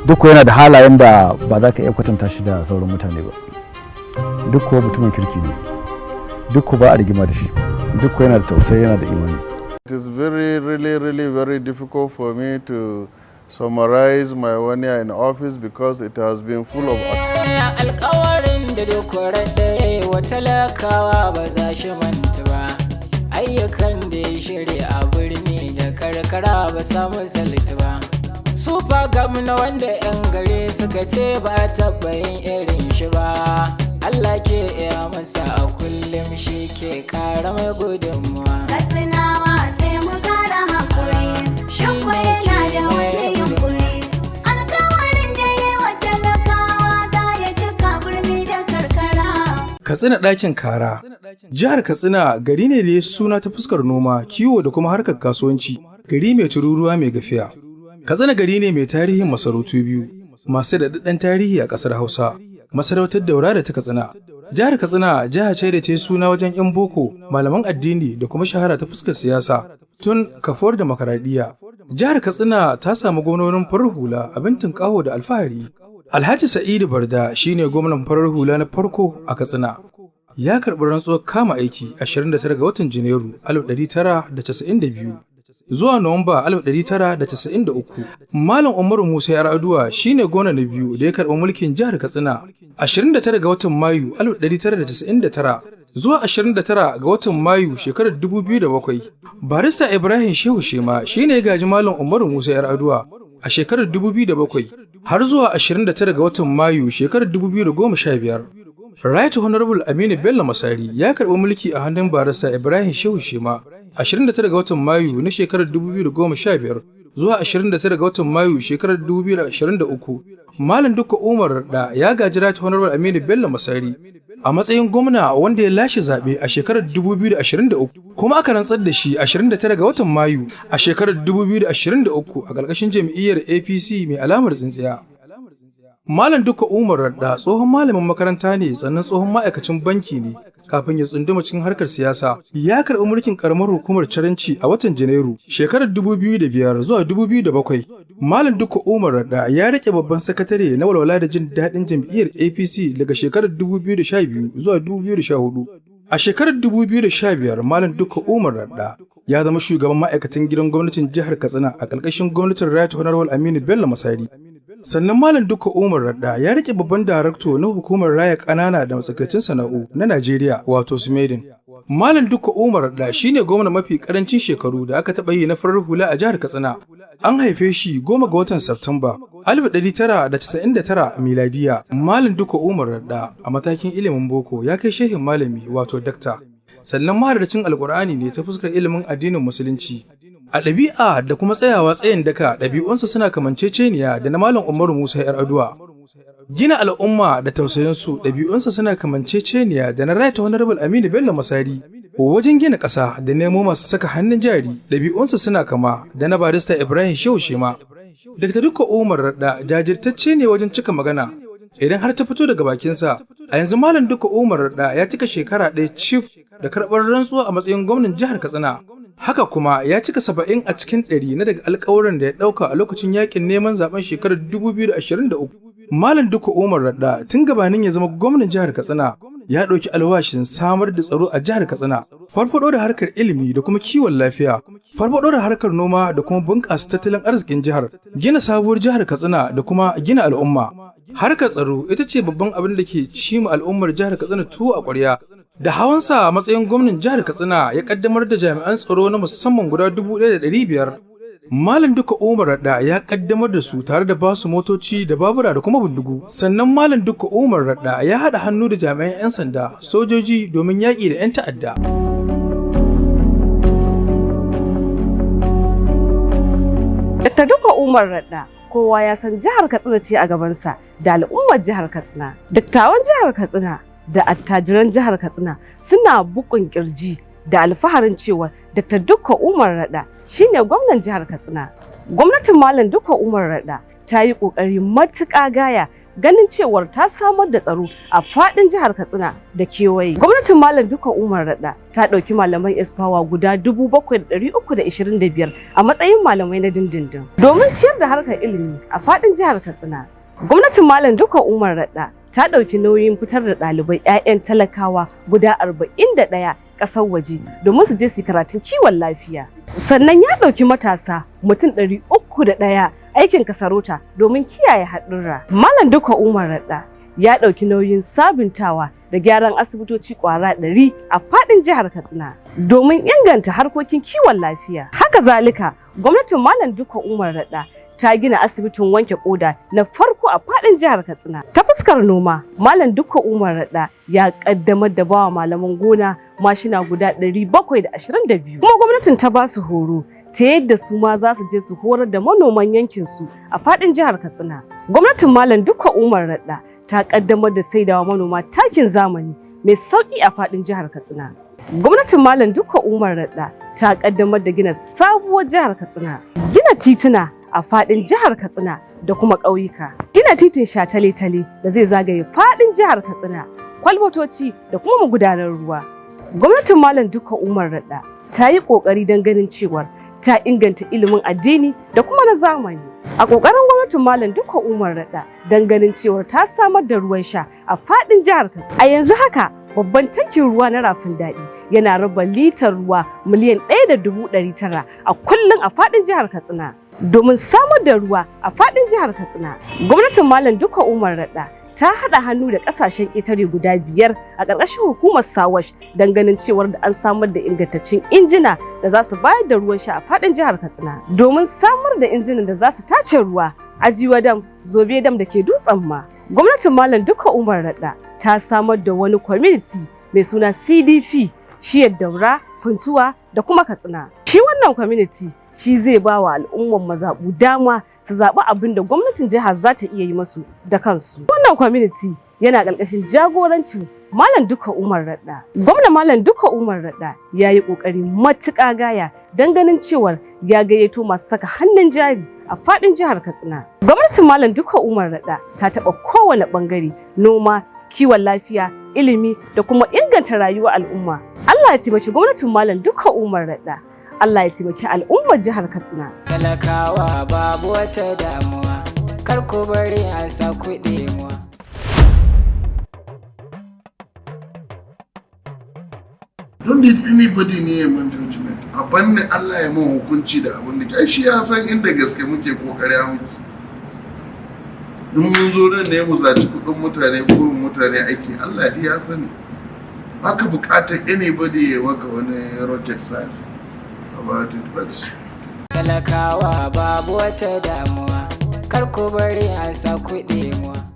Dukko yana da halayen da ba za ka iya kwatanta shi da sauran mutane ba. Dukko mutumin kirki ne. Dukko ba a rigima da shi. Dukko yana da tausayi, yana da imani. It is really very difficult for me to summarize my 1 year in office because it has been full of alƙawarin da dukko radda wa talakawa ba za shi manta ba. Ayyukan da ya shirya a birni da karkara ba samu salita ba. Super gwamna wanda 'yan gari suka ce ba taɓa yin irin shi ba. Allah ke iya masa a kullum, shi ke ƙara mai gudunmuwa. Katsinawa sai mu ƙara haƙuri, shakwa yana da wani yunkuri. Alƙawarin da ya yi wa talakawa za ya cika birni da karkara. Katsina ɗakin kara. Jihar Katsina gari ne da ya suna ta fuskar noma, kiwo da kuma harkar kasuwanci. Gari mai tururuwa mai gafiya. Katsina gari ne mai tarihin masarautu biyu, masu daɗaɗɗen tarihi a ƙasar Hausa. Masarautar Daura da ta Katsina. Jihar Katsina jiha ce da ta yi suna wajen 'yan boko, malaman addini da kuma shahara ta fuskar siyasa tun kafuwar demokaradiyya. Jihar Katsina ta samu gwamnonin farar hula abin tunƙaho da alfahari. Alhaji Sa'idu Barda shine gwamnan farar hula na farko a Katsina. Ya karɓi rantsuwar kama aiki 29 ga watan Janairu 1992. Zuwa Nuwamba 1993, Malam Umaru Musa Yar'adua shine gona na biyu da ya karɓi mulkin jihar Katsina 29 ga watan Mayu 1999 zuwa 29 ga watan Mayu shekarar 2007. Barista Ibrahim Shehu Shema shine ya gaji Malam Umaru Musa Yar'adua a shekarar 2007 har zuwa 29 ga watan Mayu shekarar 2015. Right Honorable Aminu Bello Masari ya karɓi mulki a hannun Barista Ibrahim Shehu Shema 29 ga watan Mayu na shekarar 2015 zuwa 29 ga watan Mayu shekarar 2023. Malam Dukko Umar Radda ya gaji Right Honorable Aminu Bello Masari a matsayin gwamna wanda ya lashe zaɓe a shekarar 2023 kuma aka rantsar da shi 29 ga watan Mayu a shekarar 2023 a ƙarƙashin jam'iyyar APC mai alamar tsintsiya. Malam Dukko Umar Radda tsohon malamin makaranta ne sannan tsohon ma'aikacin banki ne kafin ya tsunduma cikin harkar siyasa. Ya karɓi mulkin ƙaramar hukumar Caranci a watan Janairu shekarar 2005 zuwa 2007. Malam Dukko Umar Radda ya riƙe babban sakatare na walwala da jin daɗin jam'iyyar APC daga shekarar 2012 zuwa 2014. A shekarar 2015 Malam Dukko Umar Radda ya zama shugaban ma'aikatan gidan gwamnatin jihar Katsina a ƙarƙashin gwamnatin Right Honorable Aminu Bello Masari. Sannan Malam Dukko Umar Radda ya rike babban darakto na hukumar raya ƙanana da matsakaicin sana'u na Najeriya wato Smedin. Malam Dukko Umar Radda shine gwamna mafi karancin shekaru da aka taɓa yi na farar hula a jihar Katsina. An haife shi 10 ga watan Satumba 1999 miladiya. Malam Dukko Umar Radda a matakin ilimin boko ya kai shehin malami wato dakta. Sannan mahadarcin Alƙur'ani ne ta fuskar ilimin addinin Musulunci. A ɗabi'a da kuma tsayawa tsayin daka ɗabi'unsa suna kamanceceniya da na Malam Umaru Musa Yar'adua. Gina al'umma da tausayinsu ɗabi'unsa suna kamanceceniya da na Right Honorable Aminu Bello Masari. Wajen gina ƙasa da nemo masu saka hannun jari ɗabi'unsa suna kama da na Barista Ibrahim Shehu Shema. Dr. Dukko Umar Radda jajirtacce ne wajen cika magana. Idan har ta fito daga bakinsa, a yanzu Malam Dukko Umar Radda ya cika shekara ɗaya cif da karɓar rantsuwa a matsayin gwamnan jihar Katsina. Haka kuma ya cika 70 a cikin 100 na daga alƙawuran da ya ɗauka a lokacin yakin neman zaben shekarar 2023. Malam Dukko Umar Radda tun gabanin ya zama gwamnan jihar Katsina ya ɗauki alwashin samar da tsaro a jihar Katsina, farfaɗo da harkar ilimi da kuma kiwon lafiya, farfaɗo da harkar noma da kuma bunƙasa tattalin arzikin jihar, gina sabuwar jihar Katsina da kuma gina al'umma. Harkar tsaro ita ce babban abin da ke cima al'ummar jihar Katsina tuwo a ƙwarya. Da hawansa a matsayin gwamnan jihar Katsina ya kaddamar da jami'an tsaro na musamman guda 1,500. Malam Dukko Umar Radda ya kaddamar da su tare da basu motoci da babura da kuma bindigu. Sannan Malam Dukko Umar Radda ya haɗa hannu da jami'an 'yan sanda, sojoji domin yaƙi da 'yan ta'adda. Dr. Dukko Umar Radda kowa ya san jihar Katsina ce a gabansa da al'ummar jihar Katsina. Dattawan jihar Katsina da attajiran jihar Katsina suna bukun kirji da alfaharin cewa Dr. Dukko Umar Radda shine gwamnan jihar Katsina. Gwamnatin Malam Dukko Umar Radda ta yi kokari matuƙa gaya ganin cewar ta samar da tsaro a faɗin jihar Katsina da kewaye. Gwamnatin Malam Dukko Umar Radda ta ɗauki malaman Esfawa guda 7,325 a matsayin malamai na dindindin domin ciyar da harkar ilimi a faɗin jihar Katsina. Gwamnatin Malam Dukko Umar Radda ta ɗauki nauyin fitar da ɗalibai 'ya'yan talakawa guda 41 ƙasar waje domin su je su karatun kiwon lafiya. Sannan ya ɗauki matasa mutum 301 aikin kasarota domin kiyaye haɗurra. Malam Dukko Umar Radda ya ɗauki nauyin sabuntawa da gyaran asibitoci ƙwara 100 a faɗin jihar Katsina domin inganta harkokin kiwon lafiya. Haka zalika, gwamnatin Malam Dukko Umar Radda ta gina asibitin wanke koda na farko a faɗin jihar Katsina. Ta fuskar noma, Malam Dukko Umar Radda ya kaddamar da bawa malaman gona mashina guda 722. Kuma gwamnatin ta ba su horo ta yadda su ma za su je su horar da manoman yankin su a faɗin jihar Katsina. Gwamnatin Malam Dukko Umar Radda ta kaddamar da saidawa manoma takin zamani mai sauki a faɗin jihar Katsina. Gwamnatin Malam Dukko Umar Radda ta kaddamar da gina sabuwar jihar Katsina. Gina tituna a faɗin jihar Katsina da kuma ƙauyuka. Gina titin shatale-tale da zai zagaye faɗin jihar Katsina, kwalbatoci da kuma magudanar ruwa. Gwamnatin Malam Dukko Umar Radda ta yi ƙoƙari don ganin cewar ta inganta ilimin addini da kuma na zamani. A ƙoƙarin gwamnatin Malam Dukko Umar Radda don ganin cewar ta samar da ruwan sha a faɗin jihar Katsina. A yanzu haka babban tankin ruwa na Rafin Daɗi yana raba litar ruwa miliyan 1.900 a kullum a faɗin jihar Katsina. Domin samar da ruwa a faɗin jihar Katsina, gwamnatin Malam Dukko Umar Radda ta haɗa hannu da ƙasashen ƙetare guda 5 a ƙarƙashin hukumar Sawash don ganin cewar da an samar da ingantaccen injina da za su bayar da ruwan sha a faɗin jihar Katsina. Domin samar da injinan da za su tace ruwa, Ajiwa Dam, Zobe Dam da ke Dutsen ma, gwamnatin Malam Dukko Umar Radda ta samar da wani kwamiti mai suna CDP, shiyar Daura, Funtuwa da kuma Katsina. Shi wannan kwamiti shi zai ba wa al'umman mazaɓu dama su zaɓi abin da gwamnatin jihar za ta iya yi masu da kansu. Wannan kwamiti yana ƙarƙashin jagorancin Malam Dukko Umar Radda. Gwamna Malam Dukko Umar Radda ya yi ƙoƙari matuƙa gaya don ganin cewar ya gayyato masu saka hannun jari a faɗin jihar Katsina. Gwamnatin Malam Dukko Umar Radda ta taɓa kowane ɓangare: noma, kiwon lafiya, ilimi da kuma inganta rayuwar al'umma. Allah ya taimaki gwamnatin Malam Dukko Umar Radda. Allah ya taimaki al'ummar jihar Katsina. Talakawa babu wata damuwa, kar ku bari a sa kuɗi muwa. Don't need anybody near man judgment. A banne Allah ya mun hukunci da abin da kai shi ya san inda gaske muke kokari a muke. In mun zo nan ne mu zaci kudin mutane ko mutane aiki, Allah dai ya sani. Baka bukatar anybody ya maka wani rocket science about it, but talakawa babu wata damuwa, kar ku bari a sa kuɗi muwa.